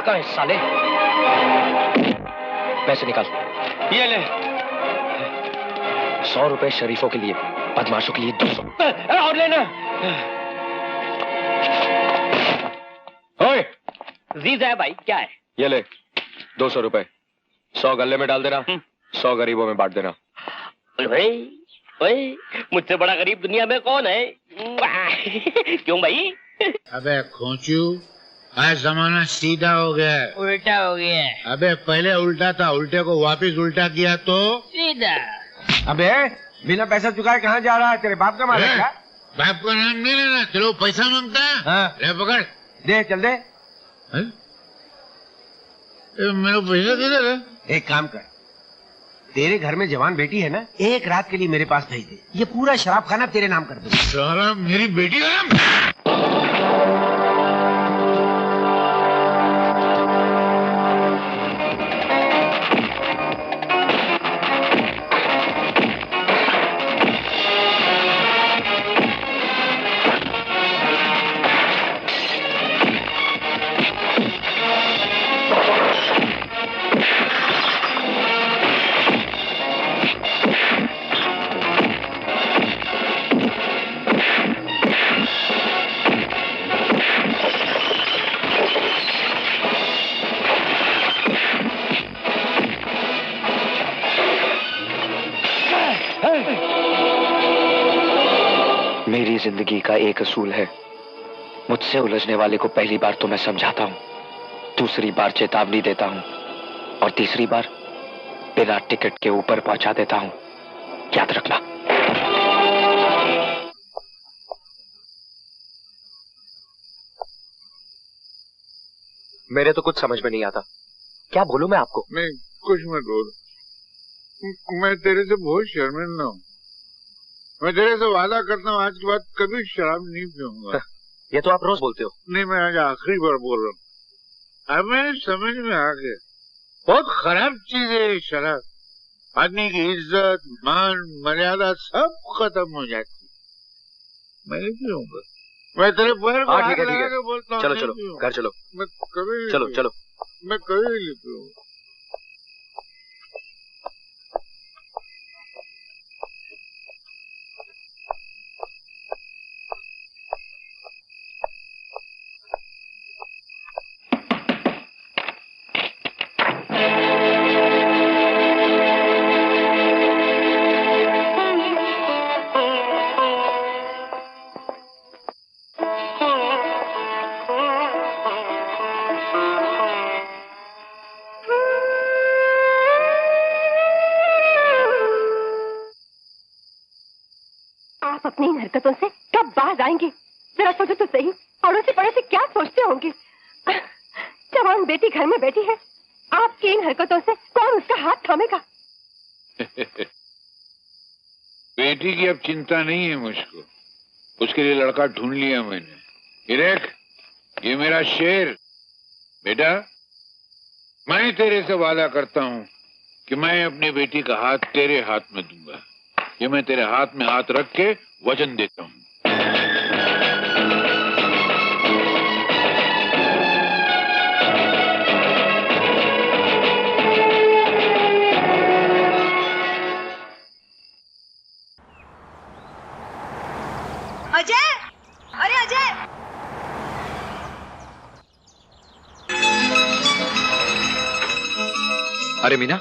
कहाँ है साले? पैसे निकाल। ये ले। 100 रुपए शरीफों के लिए, बदमाशों के लिए 200। और लेना। ओए जीजा है भाई, क्या है? ये ले 200 रुपए, 100 गले में डाल देना, 100 गरीबों में बांट देना। ओए, मुझसे बड़ा गरीब दुनिया में कौन है? क्यों भाई? अबे खोचू, आज जमाना सीधा हो गया है। उल्टा हो गया है। अबे पहले उल्टा था, उल्टे को वापिस उल्टा किया तो सीधा। अबे बिना पैसा चुकाए कहाँ जा रहा है? तेरे बाप का मालिक क्या? बाप का नाम नहीं लेना, चलो पैसा मांगता है। हाँ। ले पकड़। दे, चल दे। मेरा पैसा किधर है? एक काम कर, तेरे घर में जवान बेटी है ना, एक रात के लिए मेरे पास भेज दे। ये पूरा शराब खाना तेरे नाम कर दूंगा। साला मेरी बेटी का नाम? मेरी जिंदगी का एक असूल है, मुझसे उलझने वाले को पहली बार तो मैं समझाता हूँ, दूसरी बार चेतावनी देता हूँ और तीसरी बार बिना टिकट के ऊपर पहुंचा देता हूँ। याद रखना। मेरे तो कुछ समझ में नहीं आता, क्या बोलूं मैं आपको? नहीं, कुछ मत बोल। मैं तेरे से बहुत शर्मिंदा हूँ। मैं तेरे से वादा करता हूँ, आज के बाद कभी शराब नहीं पीऊंगा। ये तो आप रोज बोलते हो। नहीं, मैं आज आखिरी बार बोल रहा हूँ। अब मेरे समझ में आ गया, बहुत खराब चीज है ये शराब। आदमी की इज्जत, मान, मर्यादा सब खत्म हो जाती। मैं नहीं पीऊंगा। मैं तेरे पैर को हाथ लगा के बोलता हूँ, चलो चलो घर चलो। मैं कभी चलो चलो। मैं कभी नहीं पीऊंगा। अपनी इन हरकतों से कब बाहर आएंगे? जरा सोचो तो सही, अड़ोसी पड़ोसी क्या सोचते होंगे? जवान बेटी घर में बैठी है, आपकी इन हरकतों से कौन उसका हाथ थामेगा? बेटी की अब चिंता नहीं है मुझको, उसके लिए लड़का ढूंढ लिया मैंने। ये देख, ये मेरा शेर। बेटा, मैं तेरे से वादा करता हूँ कि मैं अपनी बेटी का हाथ तेरे हाथ में दूंगा। ये मैं तेरे हाथ में हाथ रख के वचन देता हूँ। अजय, अरे अजय! अरे मीना,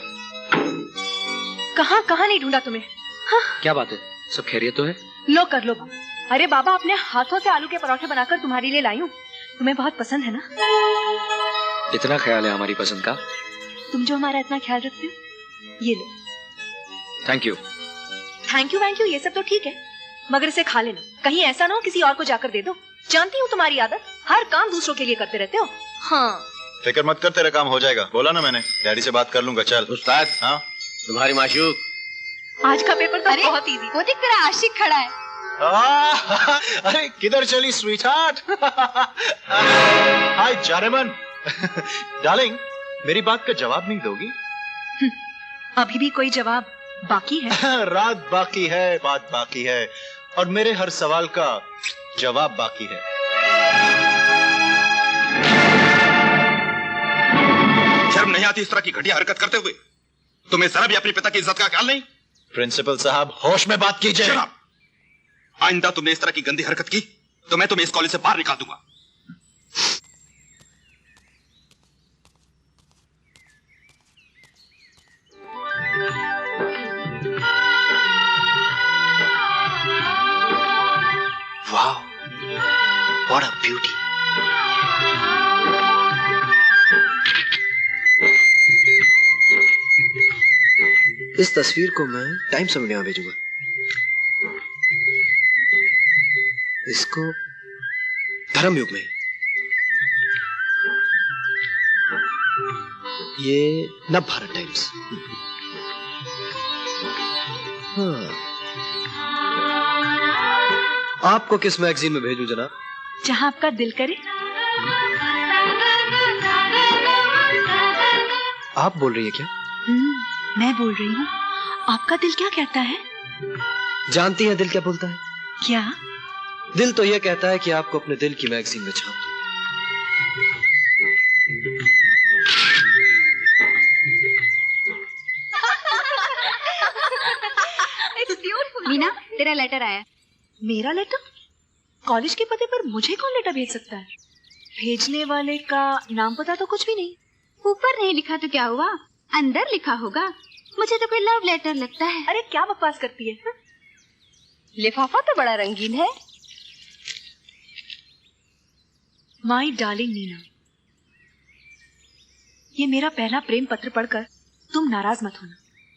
कहाँ नहीं ढूंढा तुम्हें? क्या बात है? सब खैरियत तो है? लो कर लो। अरे बाबा, अपने हाथों से आलू के पराठे बनाकर तुम्हारे लिए लाई हूँ। तुम्हें बहुत पसंद है ना? इतना ख्याल है हमारी पसंद का? तुम जो हमारा इतना ख्याल रखते हो, ये लो। Thank you. थैंक यू ये सब तो ठीक है, मगर इसे खा लेना। कहीं ऐसा ना हो किसी और को जाकर दे दो। जानती हूँ तुम्हारी आदत, हर काम दूसरों के लिए करते रहते हो। हाँ, फिक्र मत कर, तेरा काम हो जाएगा। बोला ना मैंने, डैडी से बात कर लूंगा। चल उस्ताद, हाँ तुम्हारी माशूक। आज का पेपर तो बहुत इजी। वो देख, तेरा आशिक खड़ा है। अरे किधर चली स्वीटहार्ट? हाय जारेमन। डार्लिंग, मेरी बात का जवाब नहीं दोगी? अभी भी कोई जवाब बाकी है? रात बाकी है, बात बाकी है, और मेरे हर सवाल का जवाब बाकी है। शर्म नहीं आती इस तरह की घटिया हरकत करते हुए? तुम्हें जरा भी अपने पिता की इज्जत का ख्याल नहीं? प्रिंसिपल साहब, होश में बात कीजिए। शराब! आइंदा तुमने इस तरह की गंदी हरकत की तो मैं तुम्हें इस कॉलेज से बाहर निकाल दूंगा। वाह, व्हाट अ ब्यूटी। इस तस्वीर को मैं टाइम्स ऑफ इंडिया में भेजूंगा। इसको धर्मयुग में, ये नव भारत टाइम्स। हाँ, आपको किस मैगजीन में भेजूं जनाब? जहां आपका दिल करे। आप बोल रही है क्या? मैं बोल रही हूँ। आपका दिल क्या कहता है? जानती हैं दिल क्या बोलता है? क्या? दिल तो यह कहता है कि आपको अपने दिल की मैगजीन में छाप दो। मीना, तेरा लेटर आया। मेरा लेटर? कॉलेज के पते पर मुझे कौन लेटर भेज सकता है? भेजने वाले का नाम पता तो कुछ भी नहीं। ऊपर नहीं लिखा तो क्या हुआ, अंदर लिखा होगा। मुझे तो कोई लव लेटर लगता है। अरे क्या बकवास करती है? लिफाफा तो बड़ा रंगीन है। माई डार्लिंग मीना, ये मेरा पहला प्रेम पत्र पढ़कर तुम नाराज मत होना।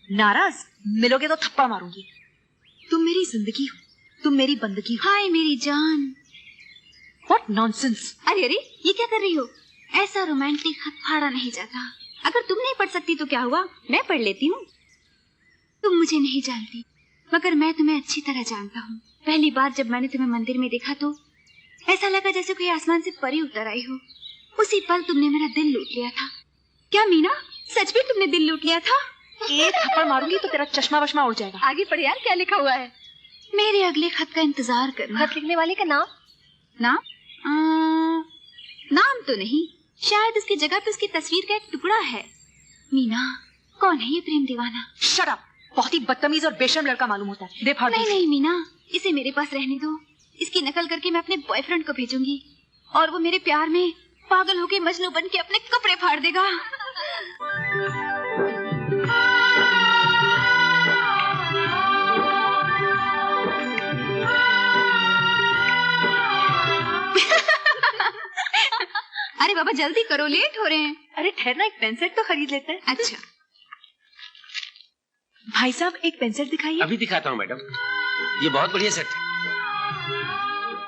नाराज मिलोगे तो थप्पड़ मारूंगी। तुम मेरी जिंदगी हो, तुम मेरी बंदगी हो। हाय मेरी जान। What nonsense. अरे अरे, ये क्या कर रही हो? ऐसा रोमांटिक खत फाड़ा नहीं जाता। अगर तुम नहीं पढ़ सकती तो क्या हुआ, मैं पढ़ लेती हूँ। तुम मुझे नहीं जानती, मगर मैं तुम्हें अच्छी तरह जानता हूँ। पहली बार जब मैंने तुम्हें मंदिर में देखा तो ऐसा लगा जैसे कोई आसमान से परी उतर आई हो। उसी पल तुमने मेरा दिल लूट लिया था। क्या मीना, सच में तुमने दिल लूट लिया था? एक थप्पड़ मारूंगी तो तेरा चश्मा वश्मा उड़ जाएगा। आगे पढ़ यार, क्या लिखा हुआ है? मेरे अगले खत का इंतजार करना। खत लिखने वाले का नाम? नाम? नाम तो नहीं, शायद उसकी जगह पे उसकी तस्वीर का एक टुकड़ा है। मीना, कौन है ये प्रेम दीवाना? Shut up. बहुत ही बदतमीज और बेशर्म लड़का मालूम होता है। दे फाड़ दो। नहीं नहीं मीना, इसे मेरे पास रहने दो। इसकी नकल करके मैं अपने बॉयफ्रेंड को भेजूंगी और वो मेरे प्यार में पागल होके मजनू बन के अपने कपड़े फाड़ देगा। अरे बाबा जल्दी करो, लेट हो रहे हैं। अरे ठहरना, एक पेंसेट तो खरीद लेते हैं। अच्छा भाई साहब, एक पेंसेट दिखाइए। अभी दिखाता हूँ मैडम, ये बहुत बढ़िया सेट है।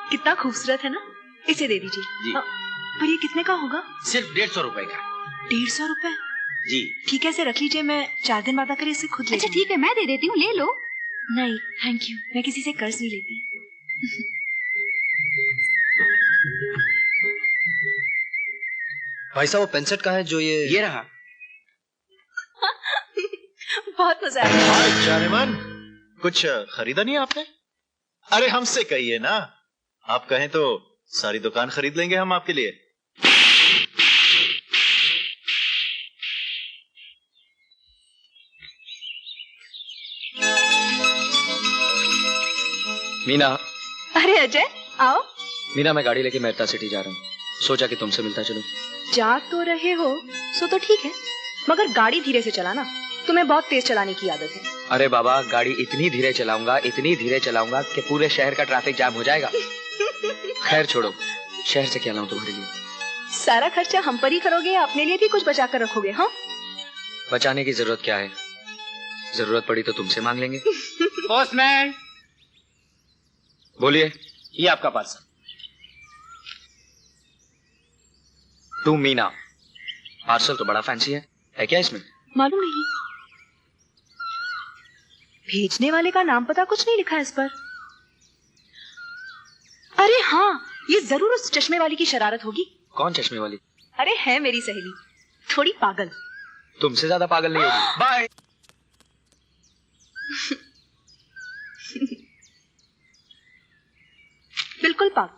कितना खूबसूरत है ना, इसे दे दीजिए जी। पर ये कितने का होगा? सिर्फ 150 रुपए का। 150 रुपए? जी ठीक है, इसे रख लीजिए, मैं 4 दिन बाद आकर इसे खुद ले अच्छा जाऊंगी। ठीक है, मैं दे देती हूँ, ले लो। नहीं थैंक यू, मैं किसी से कर्ज नहीं लेती। भाई साहब, वो पेंसेट कहाँ है जो ये रहा। बहुत मजा आया। हाय जानेमन, कुछ खरीदा नहीं आपने? अरे हमसे कहिए ना, आप कहें तो सारी दुकान खरीद लेंगे हम आपके लिए। मीना। अरे अजय, आओ। मीना, मैं गाड़ी लेके मेहता सिटी जा रहा हूँ। सोचा कि तुमसे मिलता चलूं। जा तो रहे हो सो तो ठीक है, मगर गाड़ी धीरे से चलाना। तुम्हें बहुत तेज चलाने की आदत है। अरे बाबा, गाड़ी इतनी धीरे चलाऊंगा कि पूरे शहर का ट्रैफिक जाम हो जाएगा। खैर छोड़ो, शहर से क्या लाऊं तुम्हारे लिए? सारा खर्चा हम पर ही करोगे या अपने लिए भी कुछ बचा कर रखोगे? हाँ, बचाने की जरूरत क्या है, जरूरत पड़ी तो तुमसे मांग लेंगे। पोस्टमैन, बोलिए। ये आपका पार्सल। तू मीना, पार्सल तो बड़ा फैंसी है क्या इसमें? मालूम नहीं, भेजने वाले का नाम पता कुछ नहीं लिखा है इस पर। अरे हाँ, ये जरूर उस चश्मे वाली की शरारत होगी। कौन चश्मे वाली? अरे है मेरी सहेली, थोड़ी पागल। तुमसे ज्यादा पागल नहीं होगी। बाय। बिल्कुल पागल।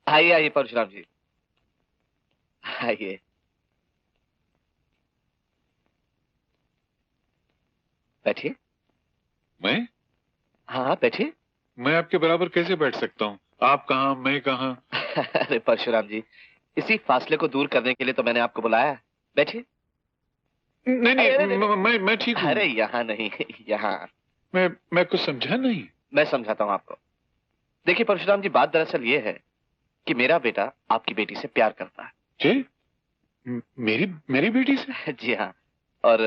आइए आइए परशुराम जी, आइए। बैठिए। मैं? हाँ बैठिए। मैं आपके बराबर कैसे बैठ सकता हूँ? आप कहाँ, मैं कहाँ? अरे परशुराम जी, इसी फासले को दूर करने के लिए तो मैंने आपको बुलाया। बैठिए। नहीं नहीं, मैं ठीक हूँ। अरे यहाँ नहीं, यहाँ। मैं कुछ समझा नहीं। मैं समझाता हूँ आपको। देखिए परशुराम जी, बात दरअसल ये है कि मेरा बेटा आपकी बेटी से प्यार करता है। जी? मेरी बेटी से? जी हाँ। और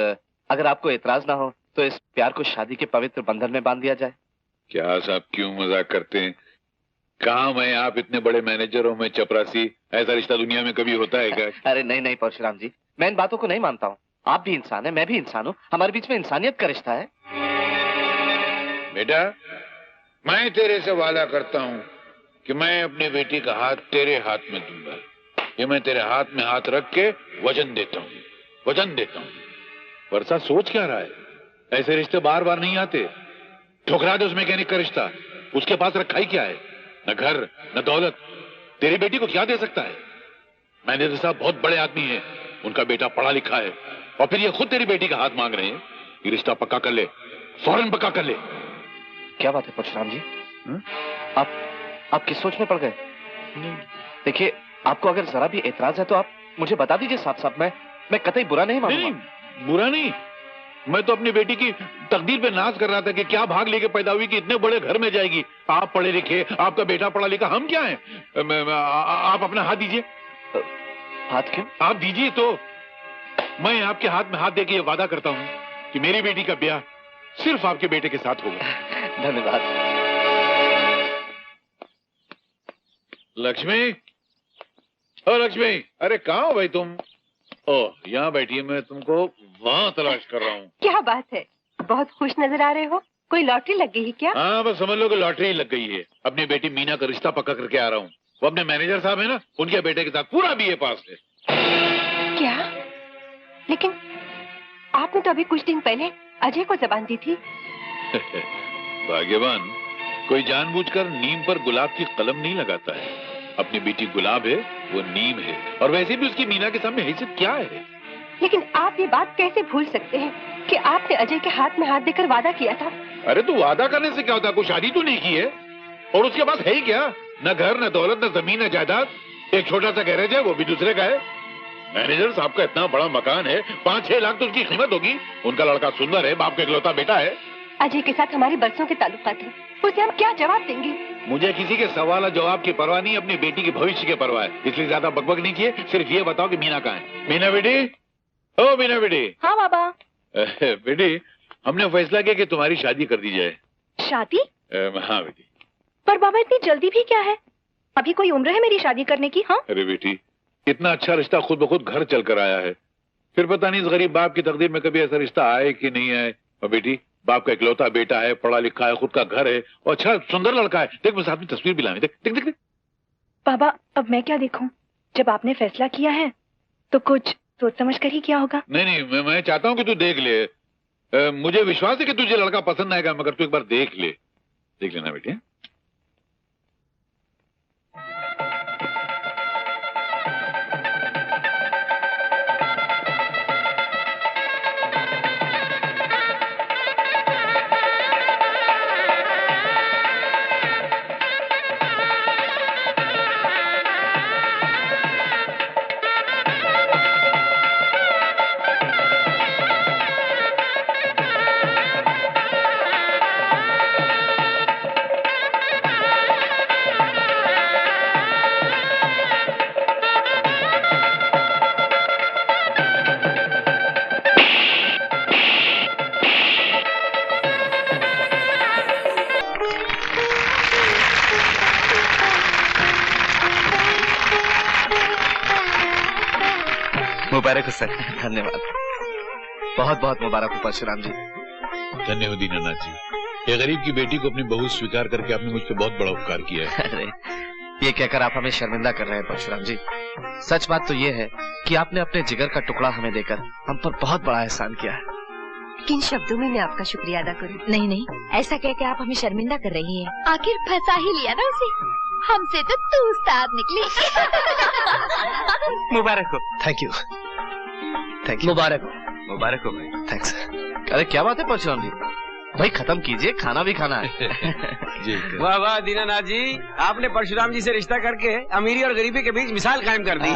अगर आपको एतराज ना हो तो इस प्यार को शादी के पवित्र बंधन में बांध दिया जाए। क्या साहब, क्यों मजाक करते हैं? कहाँ मैं, आप इतने बड़े मैनेजर हो, मैं चपरासी। ऐसा रिश्ता दुनिया में कभी होता है क्या? अरे नहीं नहीं परशुराम जी, मैं इन बातों को नहीं मानता हूँ। आप भी इंसान है, मैं भी इंसान हूँ, हमारे बीच में इंसानियत का रिश्ता है। बेटा, मैं तेरे से वादा करता हूँ कि मैं अपनी बेटी का हाथ तेरे हाथ में दूंगा। ये मैं तेरे हाथ में हाथ रख के वचन देता हूँ, वचन देता हूँ। वर्षा सोच क्या रहा है? ऐसे रिश्ते बार बार नहीं आते। ठुकरा दे उस मैकेनिक का रिश्ता। उसके पास रखा ही क्या है? न घर न दौलत। तेरी बेटी को क्या दे सकता है? मैनेजर साहब बहुत बड़े आदमी हैं, उनका बेटा पढ़ा लिखा है, और फिर ये खुद तेरी बेटी का हाथ मांग रहे हैं। ये रिश्ता पक्का कर ले, फौरन पक्का कर ले। क्या बात है परशुराम जी? आप किस सोच में पड़ गए? देखिए, आपको अगर जरा भी एतराज है तो आप मुझे बता दीजिए साफ साफ। मैं कतई बुरा नहीं मानूंगा। नहीं, बुरा नहीं। मैं तो अपनी बेटी की तकदीर पे नाज कर रहा था कि क्या भाग लेके पैदा हुई कि इतने बड़े घर में जाएगी। आप पढ़े लिखे, आपका बेटा पढ़ा लिखा, हम क्या हैं? आप अपना हाथ दीजिए। हाथ क्यों? आप दीजिए तो मैं आपके हाथ में हाथ देके ये वादा करता हूँ कि मेरी बेटी का ब्याह सिर्फ आपके बेटे के साथ होगा। धन्यवाद। लक्ष्मी, ओ लक्ष्मी, अरे कहाँ हो भाई तुम? ओह, यहाँ बैठिए, मैं तुमको वहाँ तलाश कर रहा हूँ। क्या बात है, बहुत खुश नजर आ रहे हो। कोई लॉटरी लग गई है क्या? हाँ, बस समझ लो कि लॉटरी लग गई है। अपनी बेटी मीना का रिश्ता पक्का करके आ रहा हूँ। वो अपने मैनेजर साहब है ना, उनके बेटे के साथ पूरा बीए पास है। क्या? लेकिन आपने तो अभी कुछ दिन पहले अजय को जबान दी थी। भाग्यवान कोई जानबूझकर नीम पर गुलाब की कलम नहीं लगाता है। अपनी बेटी गुलाब है, वो नीम है, और वैसे भी उसकी मीना के सामने हैसियत क्या है? लेकिन आप ये बात कैसे भूल सकते हैं कि आपने अजय के हाथ में हाथ देकर वादा किया था? अरे तो वादा करने से क्या होता? कोई शादी तो नहीं की है, और उसके पास है ही क्या? न घर, न दौलत, न जमीन, न जायदाद। एक छोटा सा गैरेज है, वो भी दूसरे का है। मैनेजर साहब का इतना बड़ा मकान है, 5-6 लाख तो उसकी कीमत होगी। उनका लड़का सुंदर है, बाप का इकलौता बेटा है। अजय के साथ हमारे बरसों के ताल्लुकात हैं, उसे हम क्या जवाब देंगे? मुझे किसी के सवाल और जवाब की परवाह नहीं, अपनी बेटी के भविष्य की परवाह है। इसलिए ज्यादा बकबक नहीं किए, सिर्फ ये बताओ कि मीना कहाँ है? मीना बेटी, ओ मीना बेटी। हाँ बाबा। बेटी, हमने फैसला किया कि तुम्हारी शादी कर दी जाए। शादी? हाँ बेटी। पर बाबा इतनी जल्दी भी क्या है? अभी कोई उम्र है मेरी शादी करने की? हाँ। अरे बेटी, इतना अच्छा रिश्ता खुद ब खुद घर चल कर आया है, फिर पता नहीं इस गरीब बाप की तकदीर में कभी ऐसा रिश्ता आए कि नहीं आए। और बेटी, बाप का इकलौता बेटा है, पढ़ा लिखा है, खुद का घर है, और अच्छा सुंदर लड़का है। देख, मैं साथ में तस्वीर भी लाऊं। देख देख देख। बाबा, अब मैं क्या देखूं? जब आपने फैसला किया है तो कुछ सोच समझ कर ही किया होगा। नहीं नहीं, मैं चाहता हूँ कि तू देख ले। मुझे विश्वास है कि तुझे लड़का पसंद आएगा, मगर तू एक बार देख ले। देख लेना बेटी। मुबारक हो सर। धन्यवाद, बहुत बहुत मुबारक हो परशुराम जी। धन्य हो दीनानाथ जी। ये गरीब की बेटी को अपनी बहू स्वीकार करके आपने मुझ पर बहुत बड़ा उपकार किया है। अरे ये कहकर आप हमें शर्मिंदा कर रहे हैं परशुराम जी। सच बात तो ये है कि आपने अपने जिगर का टुकड़ा हमें देकर हम पर बहुत बड़ा एहसान किया है। किन शब्दों में मैं आपका शुक्रिया अदा करूं? नहीं नहीं, ऐसा कह के आप हमें शर्मिंदा कर रही हैं। आखिर फंसा ही लिया ना उसे। हमसे तो तू उस्ताद निकली। मुबारक हो। Thank you thank you. मुबारक हो। मुबारक हो भाई। थैंक्स। अरे क्या बात है परशुराम जी, भाई खत्म कीजिए, खाना भी खाना है। जी वाह वाह दीनानाथ जी, आपने परशुराम जी से रिश्ता करके अमीरी और गरीबी के बीच मिसाल कायम कर दी।